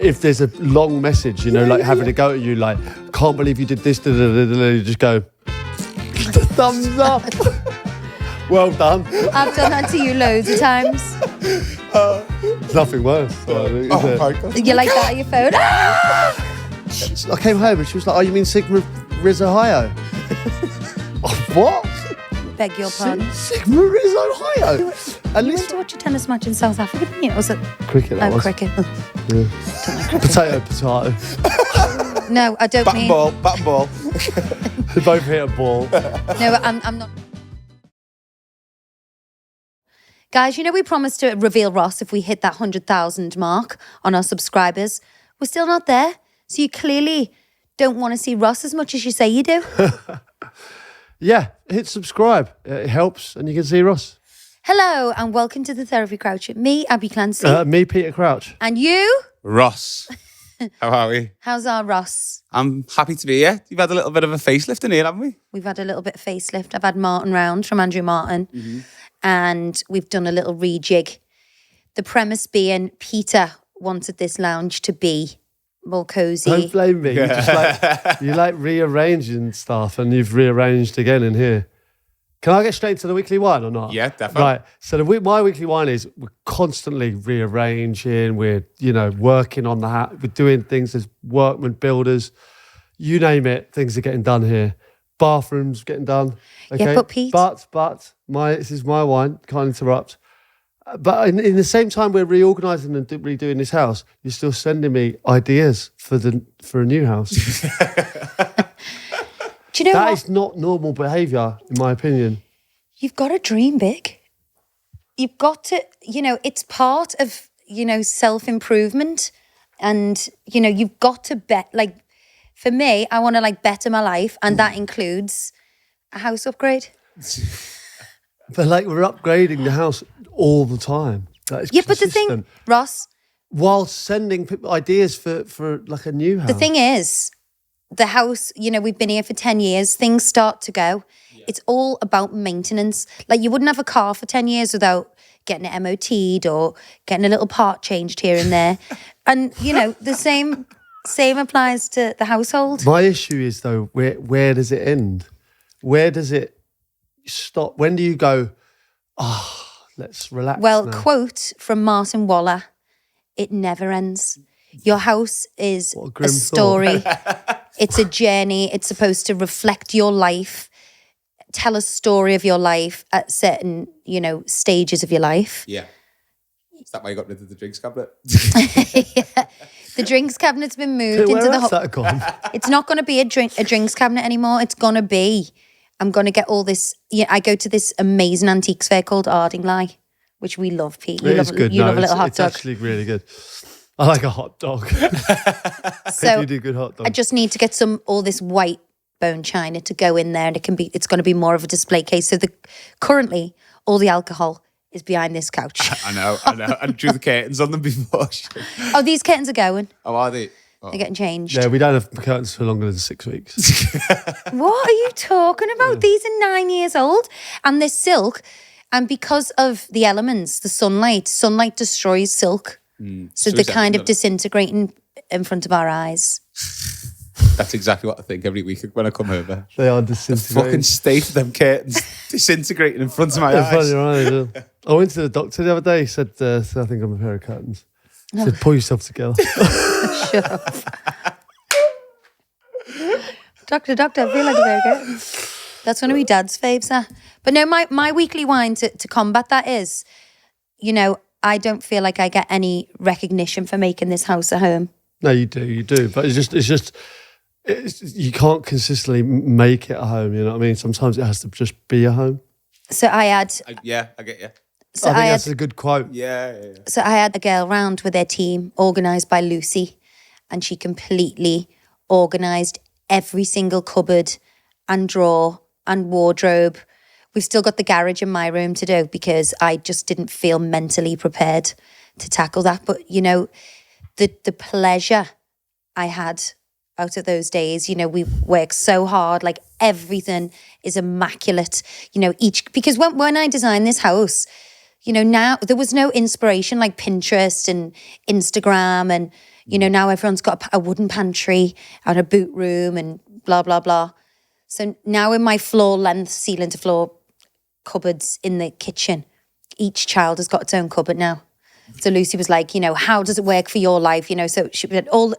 If there's a long message, like having to go at you, like, can't believe you did this, you just go, thumbs up. Well done. I've done that to you loads of times. Nothing worse. Oh my God. You're like that on your phone. I came home and she was like, oh, you mean Sigma Riz Ohio? What? Beg your pardon. Sigma Riz Ohio? You went to watch a tennis match in South Africa, didn't you? Or was it cricket? That was. Cricket. Yeah. Don't like cricket. Potato. No, I don't mean. Bat and ball. They both hit a ball. No, I'm not. Guys, we promised to reveal Ross if we hit that 100,000 mark on our subscribers. We're still not there. So you clearly don't want to see Ross as much as you say you do. Yeah, hit subscribe. It helps and you can see Ross. Hello and welcome to the Therapy Crouch. Me, Abbey Clancy. Me, Peter Crouch. And you? Ross. How are we? How's our Ross? I'm happy to be here. You've had a little bit of a facelift in here, haven't we? We've had a little bit of facelift. I've had Martin round from Andrew Martin. Mm-hmm. And we've done a little rejig. The premise being Peter wanted this lounge to be more cozy. Don't blame me. You like rearranging stuff and you've rearranged again in here. Can I get straight to the weekly wine or not? Yeah, definitely. Right. So my weekly wine is we're constantly rearranging. We're, working on the we're doing things as workmen, builders, you name it. Things are getting done here. Bathrooms getting done. Okay? Yeah, but Pete. But this is my wine. Can't interrupt. But in the same time we're reorganising and redoing this house, you're still sending me ideas for a new house. Do you know that is not normal behaviour, in my opinion. You've got to dream big. You've got to, it's part of, self-improvement. And, you've got to bet, for me, I want to better my life. And that includes a house upgrade. But we're upgrading the house all the time. Yeah, but the thing, Ross. While sending ideas for a new house. The thing is, the house, we've been here for 10 years. Things start to go. Yeah. It's all about maintenance. You wouldn't have a car for 10 years without getting it MOT'd or getting a little part changed here and there. And, the same applies to the household. My issue is, though, where does it end? Where does it stop? When do you go, let's relax Well, now? Quote from Martin Waller, it never ends. Your house is a story. It's a journey. It's supposed to reflect your life, tell a story of your life at certain, stages of your life. Yeah. Is that why you got rid of the drinks cabinet? Yeah. The drinks cabinet's been moved into the Where that gone? It's not going to be a drinks cabinet anymore. It's going to be, I'm going to get all this. I go to this amazing antiques fair called Ardingly, which we love, Pete. You love a little hot dog. It's actually really good. I like a hot dog. So you do good hot dog. I just need to get all this white bone china to go in there, and it's going to be more of a display case. So currently all the alcohol is behind this couch. I know. And drew the curtains on them before. Oh, these curtains are going. Oh, are they? Oh. They're getting changed. Yeah, we don't have curtains for longer than 6 weeks. What are you talking about? Yeah. These are 9 years old and they're silk. And because of the elements, the sunlight destroys silk. So they're kind of disintegrating in front of our eyes. That's exactly what I think every week when I come over. They are disintegrating. The fucking state of them curtains disintegrating in front of my eyes. Right, I went to the doctor the other day. He said, I think I'm a pair of curtains. He said, pull yourself together. Shut up. Doctor, I feel like a pair of curtains. That's one of my dad's faves, huh? But no, my weekly wine to combat that is, I don't feel like I get any recognition for making this house a home. No, you do. But you can't consistently make it a home, you know what I mean? Sometimes it has to just be a home. So I had... I get you. So I think that's a good quote. Yeah. So I had a girl round with their team, organised by Lucy, and she completely organised every single cupboard and drawer and wardrobe. We've still got the garage in my room to do because I just didn't feel mentally prepared to tackle that. But, the pleasure I had out of those days, we worked so hard, everything is immaculate, because when I designed this house, now there was no inspiration like Pinterest and Instagram and You know, now everyone's got a wooden pantry and a boot room and blah, blah, blah. So now in my floor length, ceiling to floor cupboards in the kitchen, each child has got its own cupboard now. So Lucy was like, you know, how does it work for your life? You know, so she had all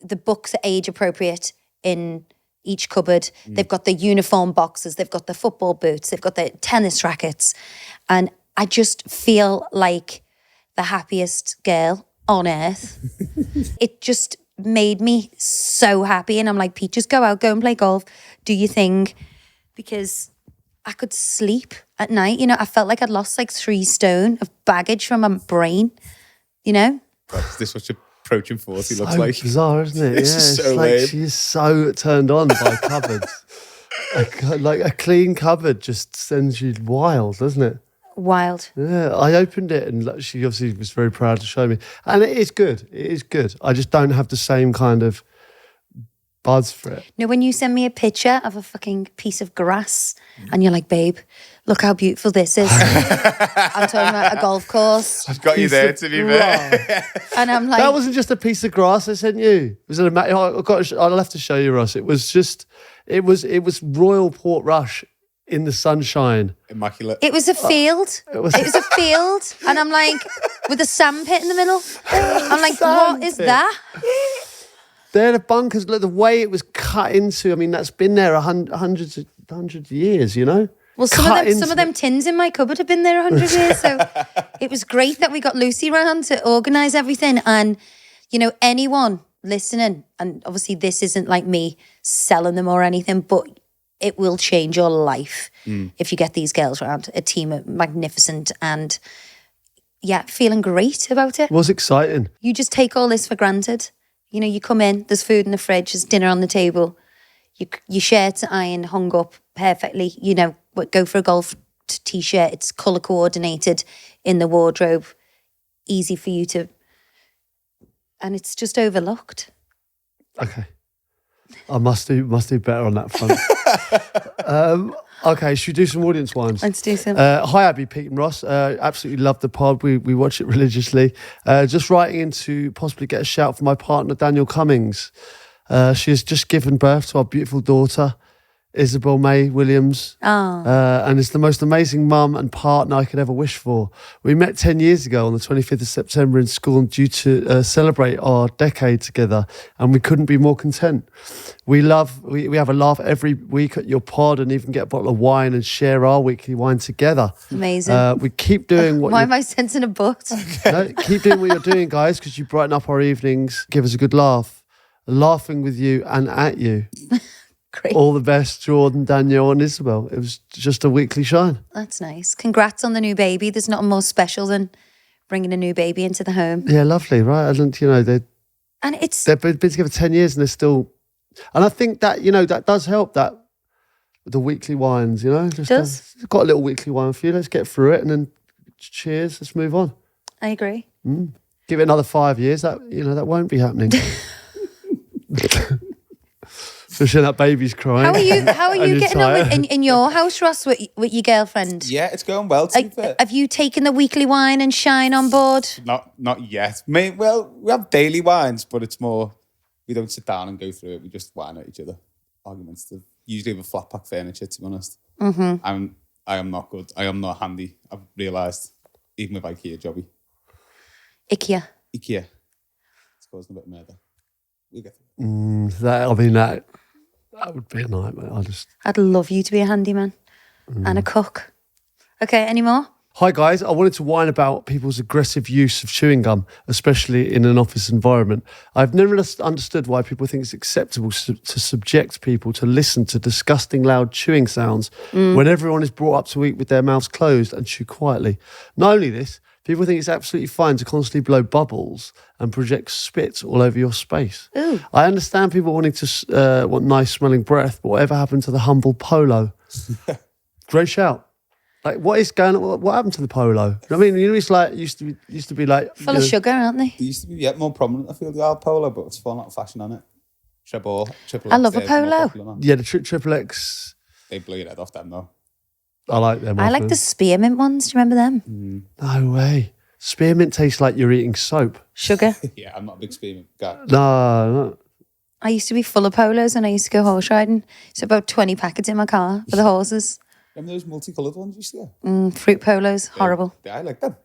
the books are age appropriate in each cupboard. They've got the uniform boxes, they've got the football boots, they've got the tennis rackets. And I just feel like the happiest girl on earth. It just made me so happy. And I'm like, Pete, just go out, go and play golf, do your thing. Because I could sleep at night. You know, I felt like I'd lost like 3 stone of baggage from my brain, you know? Is this what you're approaching 40 looks So like? bizarre, isn't it? This is so lame. She's so turned on by cupboards. like a clean cupboard just sends you wild, doesn't it? Wild. Yeah, I opened it and she obviously was very proud to show me. And it is good. It is good. I just don't have the same kind of buzz for it. You know, when you send me a picture of a fucking piece of grass and you're like, babe, look how beautiful this is. I'm talking about a golf course. I've got you there, to be fair. And I'm like... That wasn't just a piece of grass I sent you. It was I'll have to show you, Ross. It was Royal Portrush in the sunshine. Immaculate. It was a field. It was a field. And I'm like, with a sand pit in the middle. I'm like, what is that? They're the bunkers. Look, the way it was cut into. I mean, that's been there hundreds of years, you know? Well, some of them tins in my cupboard have been there 100 years. So it was great that we got Lucy round to organise everything. And, you know, anyone listening, and obviously this isn't like me selling them or anything, but it will change your life if you get these girls around. A team of magnificent and, yeah, feeling great about it. It was exciting. You just take all this for granted. You know, you come in, there's food in the fridge, there's dinner on the table. Your shirt's ironed, hung up perfectly. You know, go for a golf t-shirt. It's colour coordinated in the wardrobe. Easy for you to... And it's just overlooked. Okay. I must do better on that front. Okay, should we do some audience wines? Let's do some. Hi, Abbey, Pete and Ross. Absolutely love the pod. We watch it religiously. Just writing in to possibly get a shout from my partner, Daniel Cummings. She has just given birth to our beautiful daughter, Isabel May Williams. And is the most amazing mum and partner I could ever wish for. We met 10 years ago on the 25th of September in school and due to celebrate our decade together, and we couldn't be more content. We have a laugh every week at your pod and even get a bottle of wine and share our weekly wine together. Amazing. We keep doing what... Why am I sensing a butt? No, keep doing what you're doing, guys, because you brighten up our evenings, give us a good laugh. Laughing with you and at you. Great. All the best, Jordan, Daniel and Isabel. It was just a weekly shine. That's nice. Congrats on the new baby. There's nothing more special than bringing a new baby into the home. Yeah, lovely, right? And, you know, they've been together 10 years and they're still... And I think that, you know, that does help, that the weekly wines, you know? Just does. Got a little weekly wine for you. Let's get through it and then cheers. Let's move on. I agree. Give it another 5 years. That won't be happening. Especially that baby's crying. How are you getting on in your house, Ross, with your girlfriend? Yeah, it's going well, to be fair. Have you taken the weekly wine and shine on board? Not yet. Well, we have daily wines, but it's more, we don't sit down and go through it. We just whine at each other. Arguments. Usually with flat pack furniture, to be honest. Mm-hmm. I am not good. I am not handy. I've realised, even with IKEA jobby. IKEA. It's causing a bit of murder. We'll get through That would be a nightmare. I'd love you to be a handyman and a cook. Okay, any more? Hi guys, I wanted to whine about people's aggressive use of chewing gum, especially in an office environment. I've never understood why people think it's acceptable to subject people to listen to disgusting loud chewing sounds when everyone is brought up to eat with their mouths closed and chew quietly. Not only this, people think it's absolutely fine to constantly blow bubbles and project spit all over your space. Ooh. I understand people wanting to want nice smelling breath, but whatever happened to the humble polo? Great shout. Like, what is going on? What happened to the polo? I mean, you know, it's like used to be like full of sugar, aren't they? They used to be more prominent. I feel the old polo, but it's fallen out of fashion on it. Triple I love a polo. Yeah, the triple X. They blow your head off them though. I like them. I like the spearmint ones. Do you remember them? No way. Spearmint tastes like you're eating soap. Sugar. Yeah, I'm not a big spearmint guy. No. I used to be full of polos and I used to go horse riding. So about 20 packets in my car for the horses. Remember those multicoloured ones you used to get? Fruit polos, horrible. Yeah, I like them.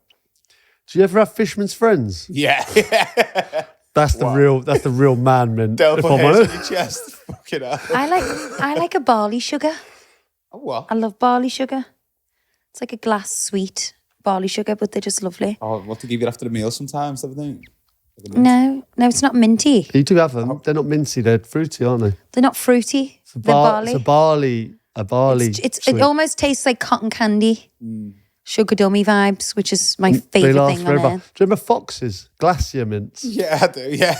Do you ever have Fisherman's Friends? Yeah. That's the real man mint. Delphi if I'm hairs on honest. your chest. Fucking hell. I like a barley sugar. Oh, what? I love barley sugar. It's like a glass sweet barley sugar, but they're just lovely. Oh, what to give you after the meal sometimes, everything? Like a mint. No, it's not minty. You do have them. They're not minty. They're fruity, aren't they? They're not fruity. They're barley. It's a barley. It sweet. almost tastes like cotton candy. Sugar dummy vibes, which is my They favourite last thing on forever. earth. Do you remember Fox's Glacier mints? Yeah, I do, yeah.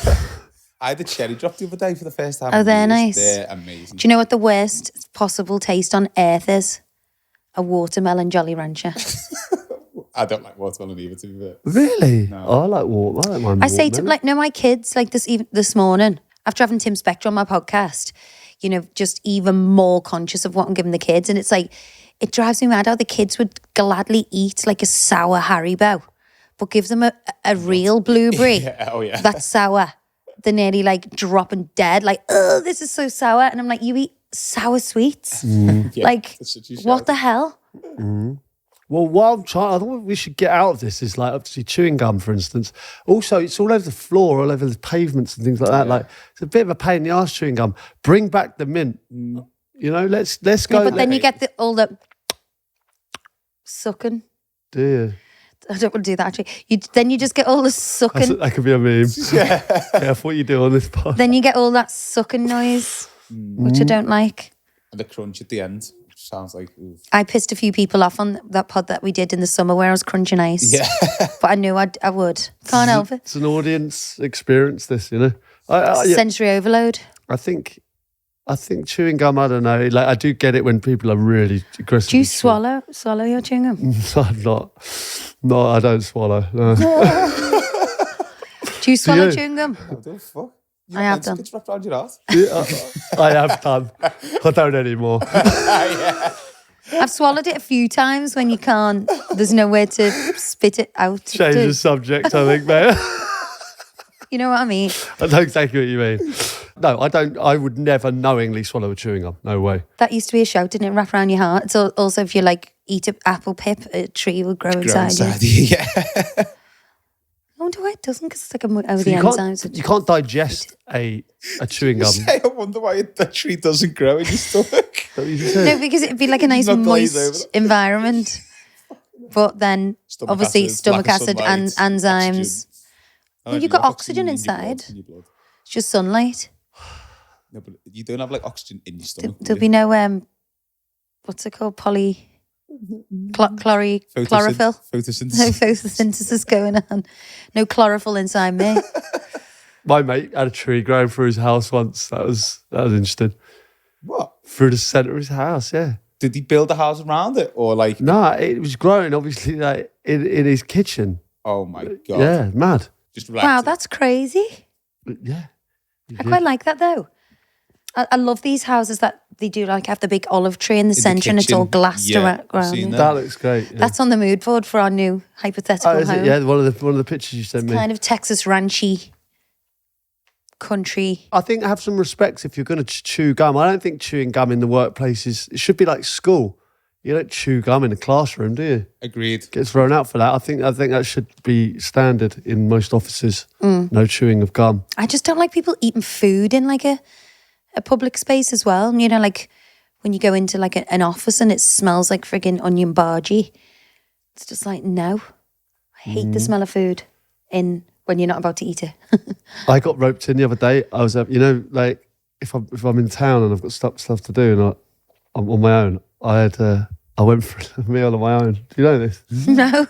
I had a cherry drop the other day for the first time. Oh, they're in years. nice. They're amazing. Do you know what the worst possible taste on earth is? A watermelon Jolly Rancher. I don't like watermelon either, to be fair. Really? No. Oh, I like water. I don't mind I say to watermelon. my kids, like this morning, after having Tim Spector on my podcast, just even more conscious of what I'm giving the kids. And it's like, it drives me mad how the kids would gladly eat like a sour Haribo, but give them a real blueberry Yeah, oh, yeah. that's sour. They're nearly like dropping dead, like, oh, this is so sour. And I'm like, you eat sour sweets? Yeah, Like, that's such a what shout. the hell? Well, what I'm trying, I think we should get out of this is like obviously chewing gum, for instance. Also, it's all over the floor, all over the pavements and things like that. Like, it's a bit of a pain in the arse chewing gum. Bring back the mint. Let's go. But then you get all the sucking. Dear. I don't want to do that actually. Then you just get all the sucking. That could be a meme. Yeah. Careful what you do on this pod. Then you get all that sucking noise, which I don't like. And the crunch at the end, which sounds like... Oof. I pissed a few people off on that pod that we did in the summer where I was crunching ice. Yeah. But I knew I would. Can't help it. It's an audience experience, this, Yeah. Sensory overload. I think chewing gum, I don't know. Like, I do get it when people are really aggressive. Do you swallow your chewing gum? I'm not. No, I don't swallow. No. Do you swallow you? chewing gum? What the fuck? I have done. It's wrapped around your ass. I have done. I don't anymore. I've swallowed it a few times when you can't. There's nowhere to spit it out. Change the subject, I think, mate. You know what I mean? I know exactly what you mean. No, I don't. I would never knowingly swallow a chewing gum. No way. That used to be a shout, didn't it? Wrap around your heart. It's also if you like eat an apple pip, a tree will grow inside you. Yeah. I wonder why it doesn't, because it's like over the enzymes. You can't digest a chewing gum. I wonder why the tree doesn't grow in your stomach. No, because it'd be like a nice Not glaze over moist it. environment. But then obviously stomach acid and enzymes. Well, you've got oxygen inside. It's just sunlight. No, but you don't have like oxygen in your stomach. There'll be no what's it called? Chlorophyll. Photosynthesis. No photosynthesis going on. No chlorophyll inside me. My mate had a tree growing through his house once. That was interesting. What? Through the centre of his house, yeah. Did he build a house around it, or like? No, it was growing obviously like in his kitchen. Oh my god! Yeah, mad. Just Wow, that's crazy. Yeah. I quite like that though. I love these houses that they do like have the big olive tree in the centre and it's all glassed around. That looks great. Yeah. That's on the mood board for our new hypothetical is home. it? Yeah, one of the pictures you sent me. Kind of Texas ranchy country. I think have some respect if you're going to chew gum. I don't think chewing gum in the workplace it should be like school. You don't chew gum in a classroom, do you? Agreed. Get thrown out for that. I think that should be standard in most offices. No chewing of gum. I just don't like people eating food in like a public space as well. You know, like when you go into like an office and it smells like friggin' onion bhaji. It's just like, no. I hate the smell of food when you're not about to eat it. I got roped in the other day. I was, like if I'm in town and I've got stuff to do and I'm on my own, I went for a meal on my own. Do you know this? No.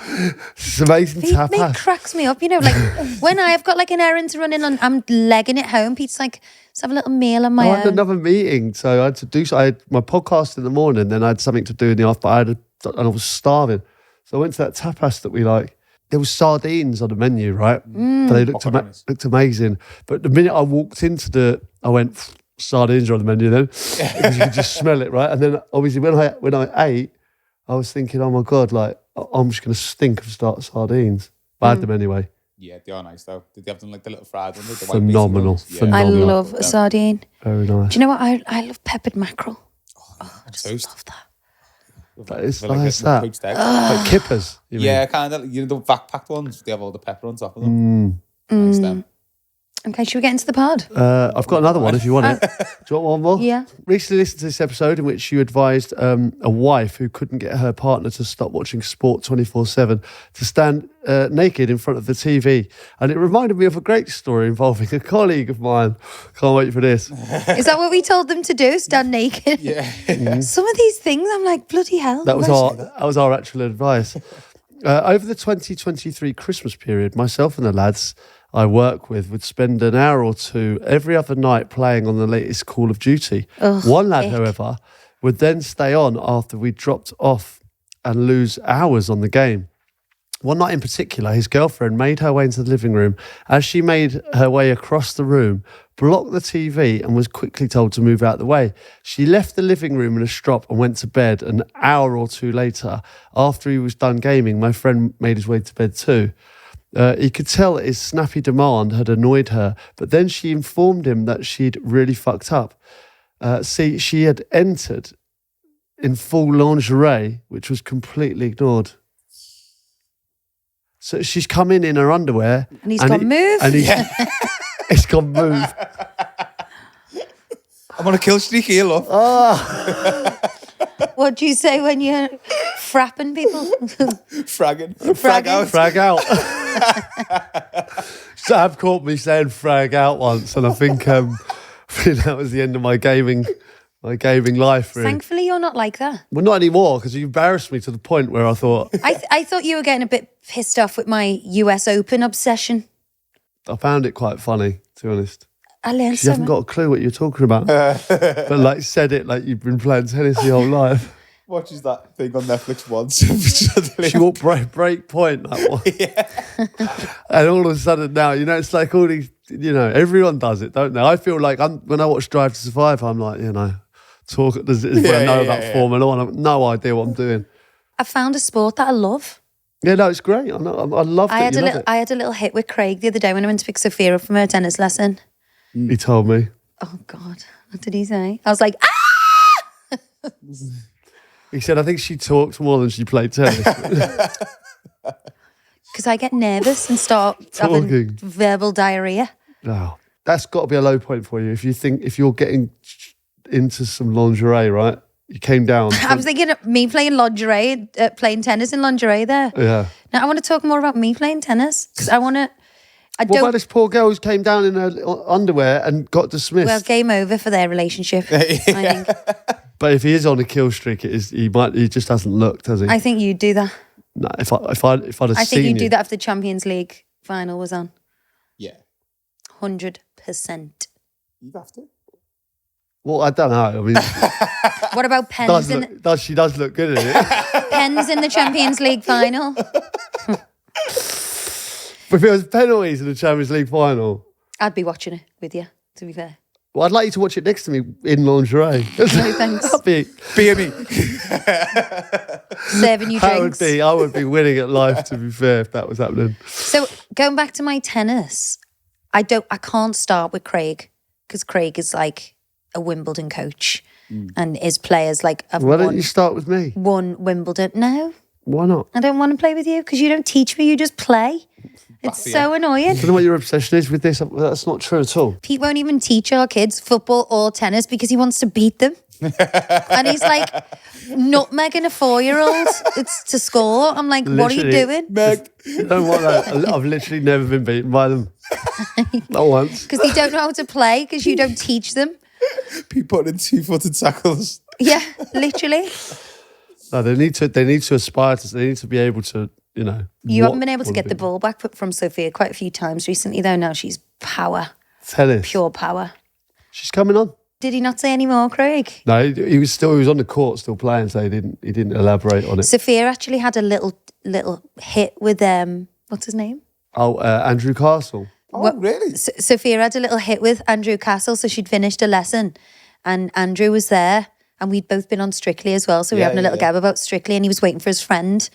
It's amazing It tapas. cracks me up, you know, like when I've got like an errand to run in and I'm legging it home, Pete's like, let's have a little meal on my I had own. another meeting, so I had to do. I had my podcast in the morning, then I had something to do in the afternoon. And I was starving, so I went to that tapas that we like. There was sardines on the menu, right? But they looked amazing. But the minute I walked into I went, sardines are on the menu then, because you could just smell it, right? And then obviously when I ate, I was thinking, oh my god, like I'm just going to stink of sardines. I had them anyway. Yeah, they are nice though. Did they have them like the little fried ones? Like the Phenomenal. white basic ones? I Phenomenal. love a sardine. Very nice. Do you know what? I love peppered mackerel. I just toast. love that. That is They're like nice, a that. poached egg. Like kippers. You mean? Yeah, kind of. You know the vac-packed ones? They have all the pepper on top of them. Nice them. Okay, should we get into the pod? I've got another one if you want it. Do you want one more? Yeah. Recently listened to this episode in which you advised a wife who couldn't get her partner to stop watching sport 24/7 to stand naked in front of the TV. And it reminded me of a great story involving a colleague of mine. Can't wait for this. Is that what we told them to do? Stand naked? Yeah. Some of these things, I'm like, bloody hell. That was our actual advice. Over the 2023 Christmas period, myself and the lads I work with would spend an hour or two every other night playing on the latest Call of Duty. One lad, however, would then stay on after we dropped off and lose hours on the game. One night in particular, his girlfriend made her way into the living room. As she made her way across the room, blocked the TV and was quickly told to move out the way. She left the living room in a strop and went to bed. An hour or two later, after he was done gaming, my friend made his way to bed too. He could tell that his snappy demand had annoyed her, but then she informed him that she'd really fucked up. See, she had entered in full lingerie, which was completely ignored. So she's come in her underwear. And he's gone, move. And he's gone, move. I'm on a kill streak here, love. What do you say when you're frapping people? Fragging. Frag out. Frag out. Sam caught me saying frag out once, and I think that was the end of my gaming life. Really. Thankfully, you're not like that. Well, not anymore, because you embarrassed me to the point where I thought I thought you were getting a bit pissed off with my US Open obsession. I found it quite funny, to be honest. I learned You so haven't much. got a clue what you're talking about, but like said it like you've been playing tennis your whole life. Watches that thing on Netflix once. She walked break point, that one. Yeah. And all of a sudden now, it's like all these, everyone does it, don't they? I feel like when I watch Drive to Survive, I'm like, talk as I know about Formula One. I've no idea what I'm doing. I found a sport that I love. Yeah, no, it's great. I love it. I had a little hit with Craig the other day when I went to pick Sophia up from her tennis lesson. He told me. Oh, God. What did he say? I was like, ah! He said, I think she talked more than she played tennis. Because I get nervous and start having verbal diarrhea. Oh, that's got to be a low point for you. If you're getting into some lingerie, right? You came down. I was thinking of me playing lingerie, playing tennis in lingerie there. Yeah. Now, I want to talk more about me playing tennis because I want to... What about this poor girl who came down in her underwear and got dismissed? Well, game over for their relationship, I think. But if he is on a kill streak, he just hasn't looked, has he? I think you'd do that. No, if I'd have seen I think you'd you. do that if the Champions League final was on. Yeah. 100%. You'd have to. Well, I don't know. I mean, What about pens she does look good at it. pens in the Champions League final? If it was penalties in the Champions League final, I'd be watching it with you, to be fair. well, I'd like you to watch it next to me in lingerie. No, thanks. Be me. Serving you drinks. I would be winning at life, to be fair, if that was happening. So going back to my tennis, I can't start with Craig because Craig is like a Wimbledon coach and his players have Why don't you start with me? won Wimbledon. No, Why not? I don't want to play with you because you don't teach me, you just play. It's so annoying. I don't know what your obsession is with this. That's not true at all. Pete won't even teach our kids football or tennis because he wants to beat them. And he's like nutmegging a 4-year-old to score. I'm like, what are you doing? Meg. You don't want that. I've literally never been beaten by them. Not once. Because they don't know how to play because you don't teach them. Pete putting in 2-footed tackles. Yeah, literally. No, they need to aspire to. They need to be able to, You haven't been able to get the ball back from Sophia quite a few times recently, though. Now she's power, tennis. pure power. She's coming on. Did he not say any more, Craig? No, he was on the court still playing, so he didn't elaborate on it. Sophia actually had a little hit with what's his name? Oh, Andrew Castle. Oh, really? Sophia had a little hit with Andrew Castle, so she'd finished a lesson, and Andrew was there, and we'd both been on Strictly as well, so we were having a little gab about Strictly, and he was waiting for his friend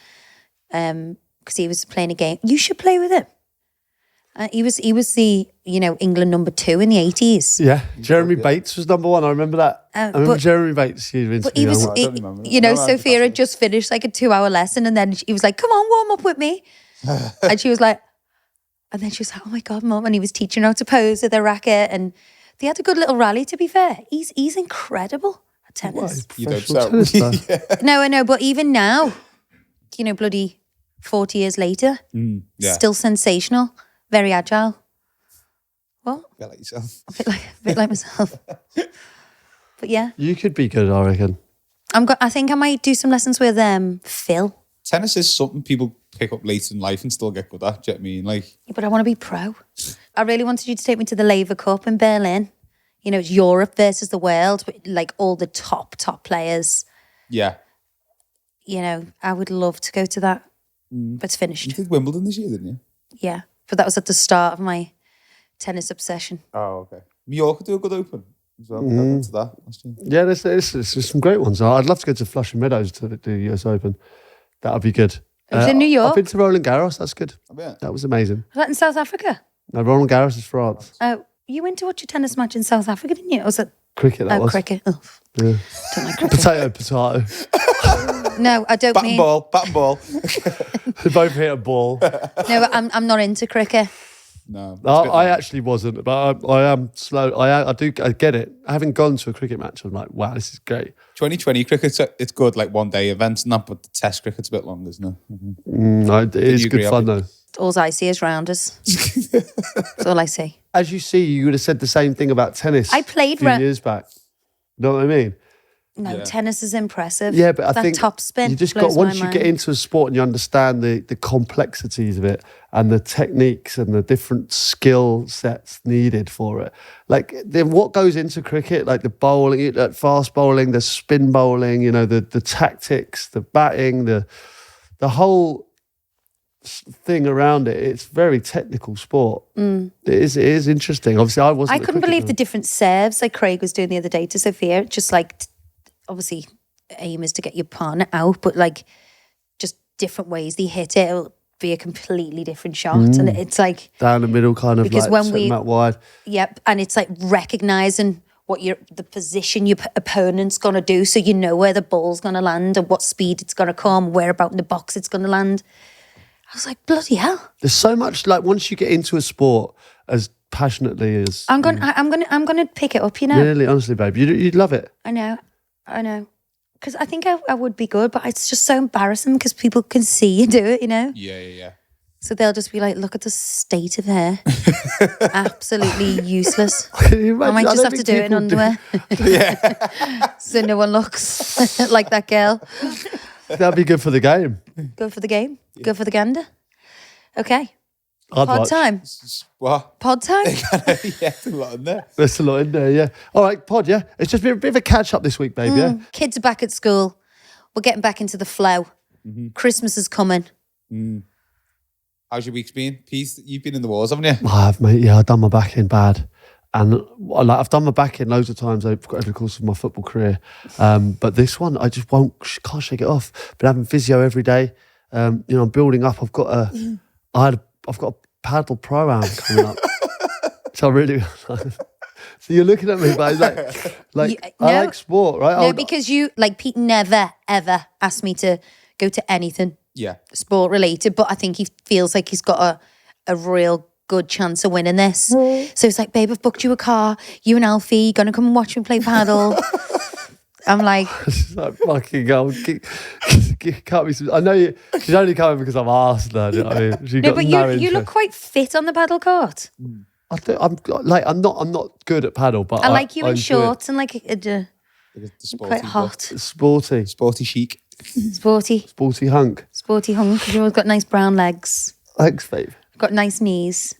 because he was playing a game. You should play with him. He was the England number 2 in the 80s. Yeah, Jeremy Bates was number 1. I remember that. I remember Jeremy Bates. But he was, Sophia had just finished like a 2-hour lesson, and then he was like, "Come on, warm up with me," and she was like, and then she was like, "Oh my God, Mum!" And he was teaching her how to pose with a racket, and they had a good little rally. To be fair, he's incredible at tennis. You don't sound. No, I know, but even now, bloody 40 years later, still sensational. Very agile. What? A bit like yourself. A bit like myself. But yeah. You could be good, I reckon. I think I might do some lessons with Phil. Tennis is something people pick up later in life and still get good at. Do you know what I mean? Like, Yeah, but I want to be pro. I really wanted you to take me to the Laver Cup in Berlin. It's Europe versus the world, with like all the top players. yeah. I would love to go to that. But it's finished. You did Wimbledon this year, didn't you? Yeah. But that was at the start of my tennis obsession. Oh, okay. Mallorca do a good open as well. I went to that last year. Yeah, there's some great ones. I'd love to go to Flushing Meadows to the US Open. That would be good. It was in New York. I've been to Roland Garros. That's good. I bet. That was amazing. Was that in South Africa? No, Roland Garros is France. Oh, you went to watch a tennis match in South Africa, didn't you? Or was it Cricket, that was. cricket? Oh, Yeah. don't like cricket. Potato. No, I don't Bat mean. and ball. They both hit a ball. No, I'm not into cricket. No. I actually wasn't, but I am slow. I get it. Having gone to a cricket match, I'm like, wow, this is great. 2020 cricket, it's good, like one day events and that, but the test cricket's a bit longer, isn't it? No, it is good fun though. All I see is rounders. That's all I see. As you see, you would have said the same thing about tennis. I played a few years back. You know what I mean? No, Yeah. tennis is impressive. Yeah, but I that think top spin. you just blows got once my you get mind. into a sport and you understand the complexities of it and the techniques and the different skill sets needed for it. Like then what goes into cricket, like the bowling, like fast bowling, the spin bowling, the tactics, the batting, the whole thing around it. It's very technical sport. It is interesting. Obviously, I wasn't. I couldn't believe the different serves like Craig was doing the other day to Sophia. Just like, obviously, aim is to get your partner out, but like, just different ways they hit it. It'll be a completely different shot, and it's like down the middle, kind of because like when setting out wide. Yep, and it's like recognizing what the position your opponent's gonna do, so you know where the ball's gonna land and what speed it's gonna come, where about in the box it's gonna land. I was like, bloody hell! There's so much. Like once you get into a sport as passionately as I'm gonna pick it up. Really, honestly, babe, you'd love it. I know, because I think I would be good, but it's just so embarrassing because people can see you do it. Yeah. So they'll just be like, look at the state of hair, absolutely useless. Can you I imagine? might just don't have to think do it in people underwear, so no one looks like that girl. That'd be good for the game. Go for the game. Go for the gander. Okay. I'd Pod watch. time. What? Pod time. Yeah, there's a lot in there. There's a lot in there, yeah. All right, pod, yeah. It's just been a bit of a catch up this week, babe, yeah. Kids are back at school. We're getting back into the flow. Christmas is coming. How's your week's been? Peace, you've been in the wars, haven't you? I have, mate. Yeah, I've done my back in bad. And I've done my back in loads of times over the course of my football career. But this one, I just can't shake it off. Been having physio every day. I'm building up. I've got a paddle pro-am coming up. So I really... So you're looking at me, but I like sport, right? No, because Pete never, ever asked me to go to anything Yeah. sport related, but I think he feels like he's got a real good chance of winning this. So it's like, babe, I've booked you a car. You and Alfie gonna come and watch me play paddle. I'm like, fucking go. Can't be. I know she's only coming because I've asked her. Do you know what I mean? She no, got but no you interest. look quite fit on the paddle court. I'm not good at paddle, but I like you in enjoy shorts and like The sporty quite hot, it. Sporty chic. sporty hunk. hunk. Because you've always got nice brown legs, Thanks, babe. got nice knees.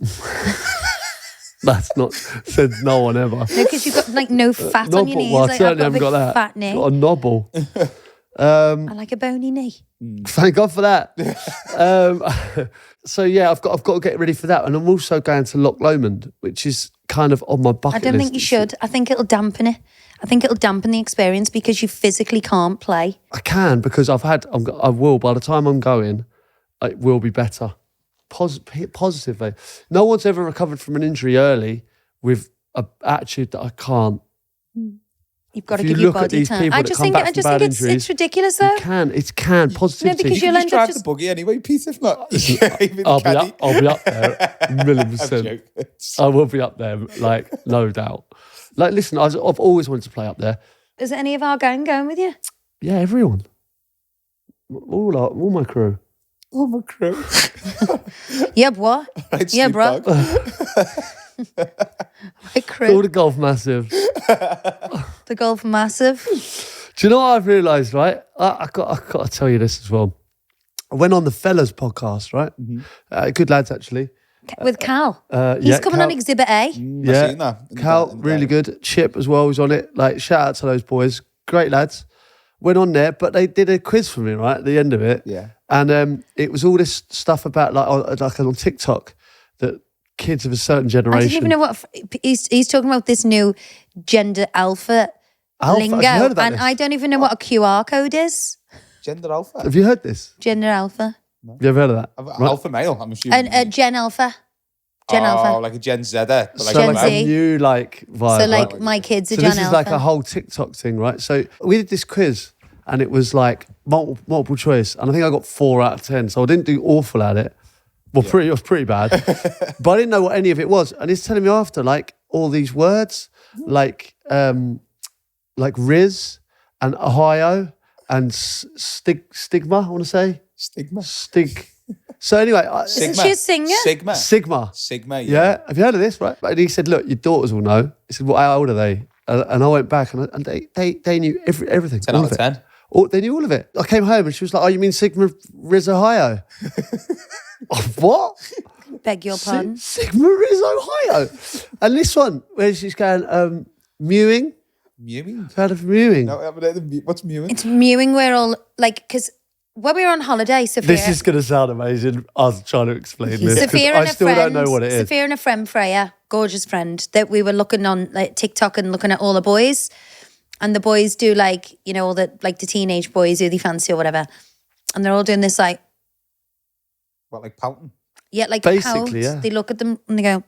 That's not said no one ever. No, because you've got like no fat on your knees. Well, I Like, certainly I've haven't got that. Fat knee. Got a knobble. I like a bony knee. Thank God for that. So yeah, I've got to get ready for that, and I'm also going to Loch Lomond, which is kind of on my bucket I don't list. think you should. I think it'll dampen it. I think it'll dampen the experience because you physically can't play. I can because I will. By the time I'm going, it will be better. Positively. No one's ever recovered from an injury early with an attitude that I can't. You've got to If give you your look at body these time. people I that just come think back from bad it's injuries, ridiculous though. It can. Positivity. because You you'll can end just up drive just. the buggy anyway, Pete, if not. I'll be up there, I'm 1,000,000%. joking. I will be up there, like, no doubt. Like, listen, I've always wanted to play up there. Is any of our gang going with you? Yeah, everyone. All my crew. Oh, my crew. Yeah, what? Right, Yeah, Snoop bro. Dogg. My All crew. the golf massive. The golf massive. Do you know what I've realised, right? I got to tell you this as well. I went on the Fellas podcast, right? Good lads, actually. With Cal. He's yeah, coming Cal- on Exhibit A. I've seen that. in the Cal, in the really diary. good. Chip as well was on it. Like, shout out to those boys. Great lads. Went on there, but they did a quiz for me, right, at the end of it. Yeah. And it was all this stuff about, like on TikTok, that kids of a certain generation. I didn't even know what he's talking about. This new gender alpha lingo, have you heard about and this? I don't even know what a QR code is. Gender alpha. Have you heard this? Gender alpha You ever heard of that? Right. Alpha male, I'm assuming. and Gen alpha. Gen alpha. like a Gen Zer. But like Gen like Z. a new like vibe. So like right? my kids are So Gen this is alpha. like a whole TikTok thing, right? So we did this quiz, and it was like multiple choice, and I think I got 4 out of 10. So I didn't do awful at it. Well, it was pretty bad, but I didn't know what any of it was. And he's telling me after, like, all these words, like Riz and Ohio and stigma. I want to say Stigma. So anyway, Isn't she a singer? Sigma. Sigma. Yeah. Have you heard of this? Right. And he said, "Look, your daughters will know." He said, "Well, how old are they?" And I went back, and they knew everything. 10 all out of of it. 10. They knew all of it. I came home and she was like, "Oh, you mean Sigma Riz Ohio?" What? Beg your pardon. Sigma Riz Ohio. And this one, where she's going, mewing. Mewing? Heard of mewing? No, I haven't heard of what's mewing? It's mewing. We're all like, because when we were on holiday, Sophia. This is going to sound amazing. I was trying to explain this. 'Cause Sophia I and a still friend. don't know what it is. Sophia and a friend, Freya, gorgeous friend, that we were looking on like TikTok and looking at all the boys. And the boys do like, you know, all the like the teenage boys who they fancy or whatever. And they're all doing this like, What, like pouting? yeah, like Basically, pout. yeah. They look at them and they go,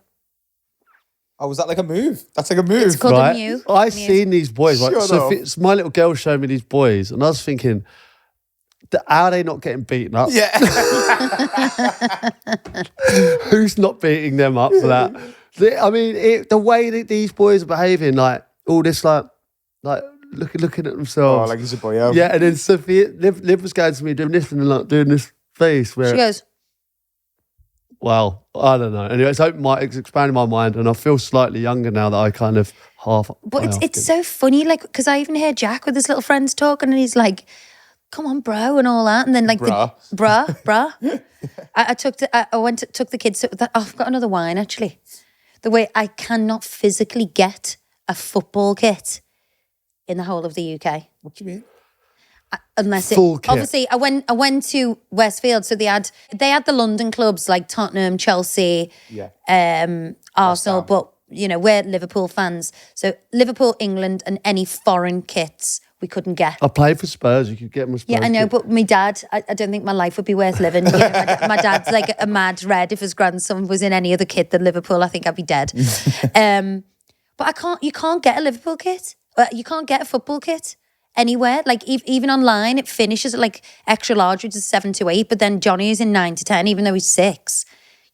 Oh, was that like a move? That's like a move. It's called Right? a mew. I Mew. seen these boys. Right? Shut So up. it's my little girl showing me these boys, and I was thinking, how are they not getting beaten up? Yeah. Who's not beating them up for that? I mean, the way that these boys are behaving, like all this, like looking at Oh, themselves. like he's a boy. Yeah, and then Sophia, Liv was going to me doing this and like doing this face where, She goes, well, I don't know. Anyway, it's expanded my mind, and I feel slightly younger now that I kind of half. but it's so funny, like, because I even hear Jack with his little friends talking, and he's like, "Come on, bro," and all that, and then like Bruh. bruh. I took the kids. I've got another wine actually. The way I cannot physically get a football kit in the whole of the UK. What do you mean? Unless Full kit. obviously I went to Westfield, so they had the London clubs like Tottenham, Chelsea, Arsenal, Ham. but you know, we're Liverpool fans. So Liverpool, England, and any foreign kits we couldn't get. I played for Spurs. You could get them. Yeah, I know, but my dad, I don't think my life would be worth living. You know, my dad's like a mad red. If his grandson was in any other kit than Liverpool, I think I'd be dead. But you can't get a Liverpool kit. You can't get a football kit anywhere. Like even online, it finishes at like extra large, which is 7 to 8. But then Johnny is in 9 to 10, even though he's 6.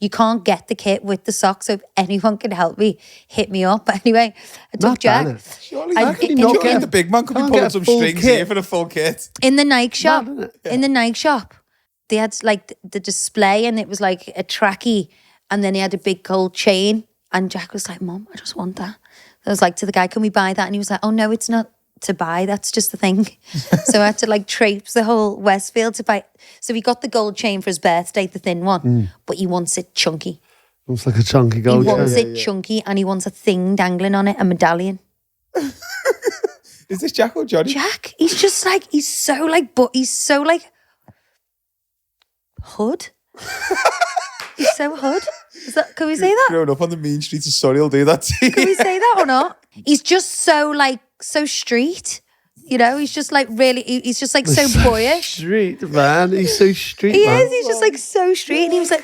You can't get the kit with the socks. So if anyone can help me, hit me up. But anyway, I took Not Jack. bad, innit? Surely, I- how can you in- not in- get the big man could be Can't pulling get a some full strings kit. here for the full kit. In the Nike shop, isn't it? in the Nike shop, they had like the display, and it was like a trackie, and then he had a big gold chain. And Jack was like, "Mom, I just want that." I was like to the guy, "Can we buy that?" And he was like, "Oh no, it's not to buy. That's just the thing." So I had to like traipse the whole Westfield to buy. So he got the gold chain for his birthday, the thin one, but he wants it chunky. It's like a chunky He gold wants chain. it chunky, and he wants a thing dangling on it, a medallion. Is this Jack or Johnny? Jack, he's just like, he's so like hood. He's so hood. Can we say that? Growing up on the mean streets of Surrey will do that to Can you. we say that or not? He's just so like, so street. You know, he's just like really, he's just like so boyish. Street, man. He's so street, He man. is, he's just like so street. And he was like,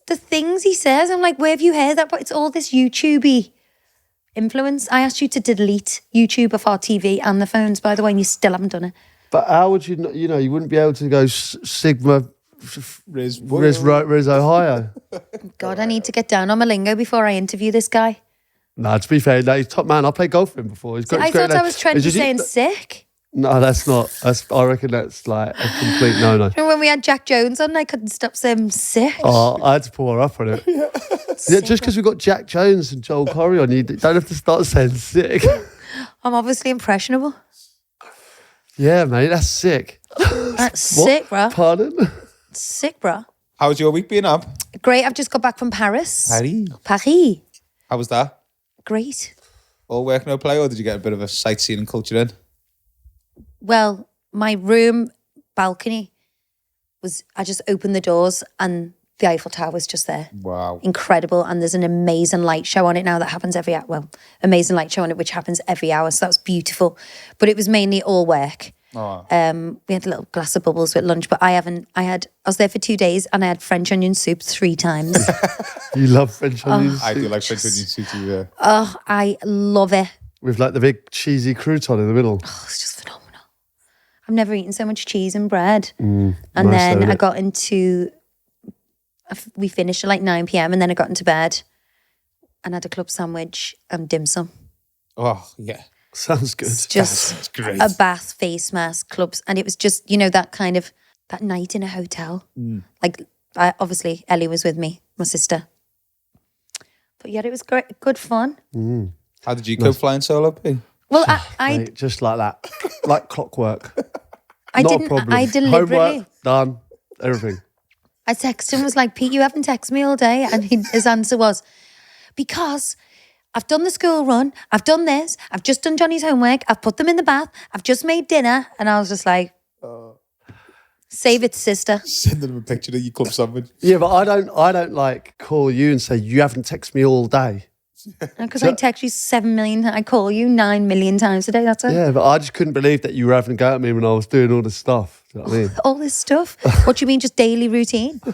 the things he says, I'm like, where have you heard that? But it's all this YouTube-y influence. I asked you to delete YouTube off our TV and the phones, by the way, and you still haven't done it. But how would you not, you wouldn't be able to go Sigma Riz Ohio. God, I need to get down on my lingo before I interview this guy. No, to be fair, he's top man. I played golf with him before. I thought I was trendy saying sick. No, that's not. I reckon that's like a complete no-no. Remember when we had Jack Jones on, I couldn't stop saying sick. Oh, I had to pull her up on it. Yeah, just because we've got Jack Jones and Joel Corey on, you don't have to start saying sick. I'm obviously impressionable. Yeah, mate, that's sick. That's sick, bruh. Pardon? Sick, bruh. How's your week been, Ab? Great, I've just got back from Paris. Paris. How was that? Great. All work, no play, or did you get a bit of a sightseeing and culture in? Well, my room balcony I just opened the doors and the Eiffel Tower was just there. Wow. Incredible. And there's an amazing light show on it now that happens every hour. Well, amazing light show on it, which happens every hour. So that was beautiful. But it was mainly all work. Oh. We had a little glass of bubbles with lunch, but I was there for 2 days and I had French onion soup 3 times. You love French onion soup? I do like French onion soup too, yeah. Oh, I love it. With like the big cheesy crouton in the middle. Oh, it's just phenomenal. I've never eaten so much cheese and bread. And nice then though, I got into, we finished at like 9 p.m. and then I got into bed and had a club sandwich and dim sum. Oh, yeah. Sounds good. It's just That's great. a bath, face mask, clubs. And it was just, that kind of, that night in a hotel. Like, obviously, Ellie was with me, my sister. But yeah, it was great, good fun. How did you go flying solo, P? Well, Mate, just like that. Like clockwork. I Not a didn't, problem. I deliberately, Homework, done, everything. I texted him, was like, Pete, you haven't texted me all day. And his answer was, because I've done the school run, I've done this, I've just done Johnny's homework, I've put them in the bath, I've just made dinner. And I was just like, save it, sister. Sending them a picture of your club sandwich. Yeah, but I don't like call you and say, you haven't texted me all day. Because I text you 7 million, I call you 9 million times a day, that's it. Yeah, but I just couldn't believe that you were having a go at me when I was doing all this stuff. Do you know what I mean? All this stuff. What do you mean, just daily routine? Do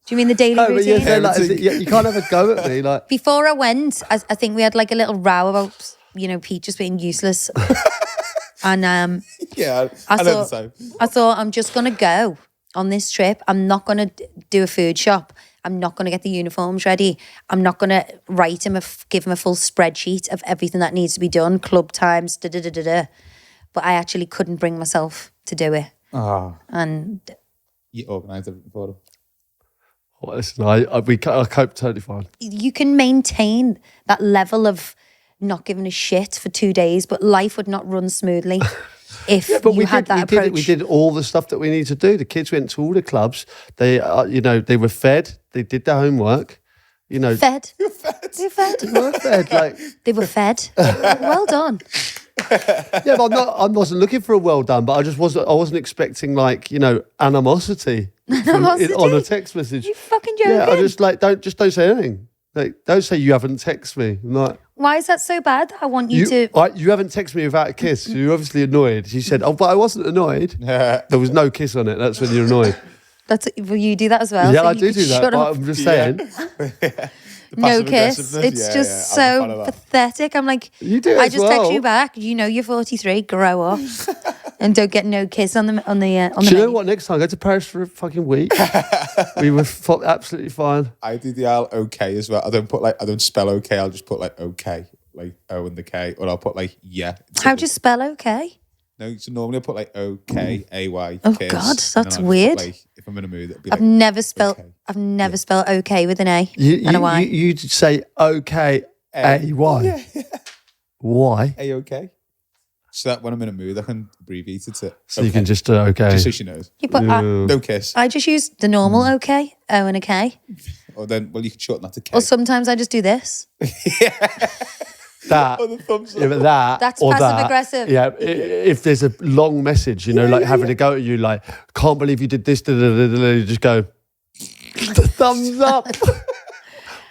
you mean the daily No, but routine? yeah, like, you can't have a go at me. Like, Before I went, I think we had like a little row about, Pete just being useless. And Yeah, I know the same. I thought, I'm just going to go on this trip. I'm not going to do a food shop. I'm not going to get the uniforms ready. I'm not going to write him, give him a full spreadsheet of everything that needs to be done, club times, da-da-da-da-da. But I actually couldn't bring myself to do it. Oh, And you organised everything for them. well, listen, I cope totally fine. you can maintain that level of not giving a shit for 2 days, but life would not run smoothly if you had that approach. We did all the stuff that we need to do. The kids went to all the clubs. They, they were fed. They did their homework. Fed. They were fed. They were fed. Like, They were fed. Well done. yeah, but I wasn't looking for a well done. But I wasn't expecting animosity on a text message. You fucking joking? Yeah, I just don't say anything. Like, don't say you haven't texted me. I'm like, Why is that so bad? I want you to. You haven't texted me without a kiss. You're obviously annoyed. She said, "Oh, but I wasn't annoyed. There was no kiss on it. That's when you're annoyed." Will you do that as well? Yeah, So I you do could do that. shut But up. I'm just saying. No kiss. It's just so pathetic. I'm like, You do it I as just well. text you back. You're 43. Grow up, and don't get no kiss on the Do you know menu. what? Next time, go to Paris for a fucking week. We were absolutely fine. I do the L okay as well. I don't spell okay. I'll just put okay, like O and the K, or I'll put yeah. How do you spell okay? No, so normally I put OK, AY. Oh kiss, God, and that's then I'll just put, weird. if I'm in a mood, it'll be I've never spelled. okay. I've never spelled okay with an A and a Y. You say okay, A-Y. Why? A-OK. So that when I'm in a mood, I can abbreviate it to So you can just do okay. just so she knows. You put, No kiss. I just use the normal okay, O and a K. Or then, you can shorten that to K. Or sometimes I just do this. That, Or the thumbs up. yeah, but that, That's or passive that, aggressive. Yeah, if there's a long message, having to go at you, like, can't believe you did this, you just go, thumbs up.